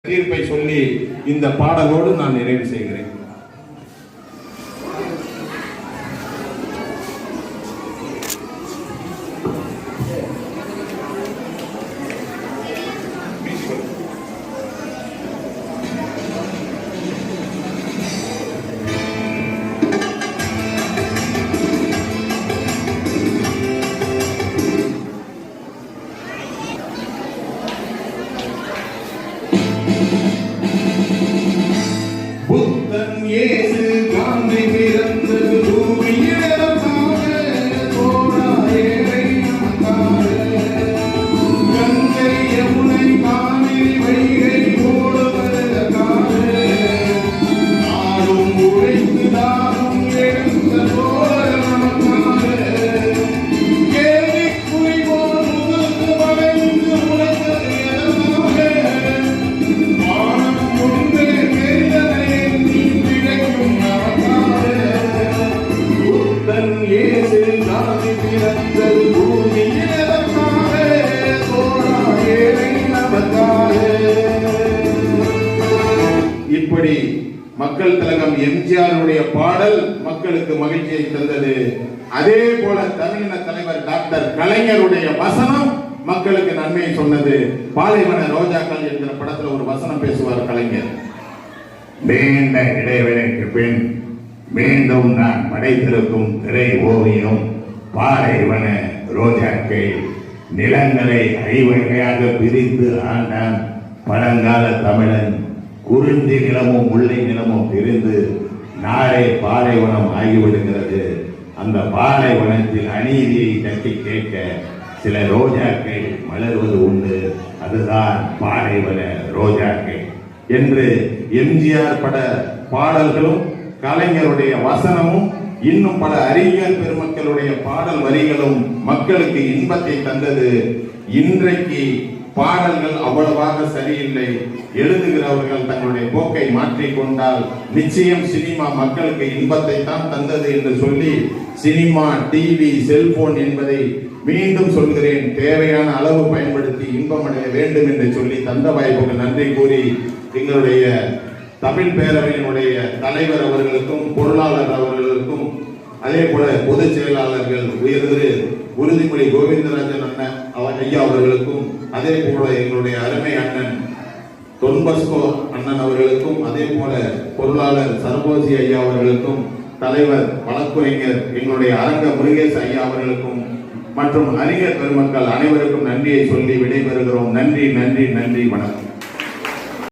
தீர்ப்பை சொல்லி இந்த பாடலோடு நான் நிறைவு செய்கிறேன். புத்தன் இயேசு காந்தி பிறந்தது பூமியிடமாக தோழாயேரை நமக்காக கங்கை யமுனை காவிரி வைகை ஓடுவதற்காக நாடும் உழைத்து தானும் எழுந்த தோழர் நமக்காக கேள்விக்குறி போல் முகத்து வளைந்து உழைத்தது எதற்காக வானம் கொண்டே இப்படி மக்கள் திலகம் எம்ஜிஆருடைய பாடல் மக்களுக்கு மகிழ்ச்சியை தந்தது. அதே போல தமிழின தலைவர் டாக்டர் கலைஞருடைய வசனம் மக்களுக்கு நன்மையை சொன்னது. பாலைவன ரோஜாக்கள் என்கிற படத்துல ஒரு வசனம் பேசுவார் கலைஞர். நீண்ட இடைவெளிக்கு பின் மீண்டும் நான் படைத்திருக்கும் திரை ஓவியம் பாலைவன ரோஜாக்கள். நிலங்களை ஐவகையாக பிரித்து ஆண்டான் பழங்கால தமிழன். குறிஞ்சி நிலமும் முல்லை நிலமும் பிரிந்து நாளை பாலைவனம் ஆகிவிடுகிறது. அந்த பாலைவனத்தில் அநீதியை தட்டி கேட்க சில ரோஜாக்கள் மலர்வது உண்டு. அதுதான் பாலைவன ரோஜாக்கள் என்று எம்ஜிஆர் பட பாடல்களும் கலைஞருடைய வசனமும் இன்னும் பல அறிஞர் பெருமக்களுடைய பாடல் வரிகளும் மக்களுக்கு இன்பத்தை தந்தது. இன்றைக்கு பாடல்கள் அவ்வளவாக சரியில்லை. எழுதுகிறவர்கள் தங்களுடைய போக்கை மாற்றிக்கொண்டால் நிச்சயம் சினிமா மக்களுக்கு இன்பத்தை தான் தந்தது என்று சொல்லி சினிமா, டிவி, செல்போன் என்பதை மீண்டும் சொல்கிறேன், தேவையான அளவு பயன்படுத்தி இன்பமடைய வேண்டும் என்று சொல்லி தந்த வாய்ப்புக்கு நன்றி கூறி எங்களுடைய தமிழ் பேரவையினுடைய தலைவர் அவர்களுக்கும் பொருளாளர் அவர்களுக்கும் அதே போல பொதுச் செயலாளர்கள் உயர்திரு உறுதிமொழி கோவிந்தராஜன் அண்ணன் ஐயா அவர்களுக்கும் அதே போல எங்களுடைய அருமை அண்ணன் தொன்பஸ்கோ அண்ணன் அவர்களுக்கும் அதே போல பொருளாளர் சர்வோசி ஐயா அவர்களுக்கும் தலைவர் வழக்குரைஞர் எங்களுடைய அரங்க முருகேஷ் ஐயா அவர்களுக்கும் மற்றும் அறிஞர் பெருமக்கள் அனைவருக்கும் நன்றியை சொல்லி விடைபெறுகிறோம். நன்றி, நன்றி, நன்றி, வணக்கம்.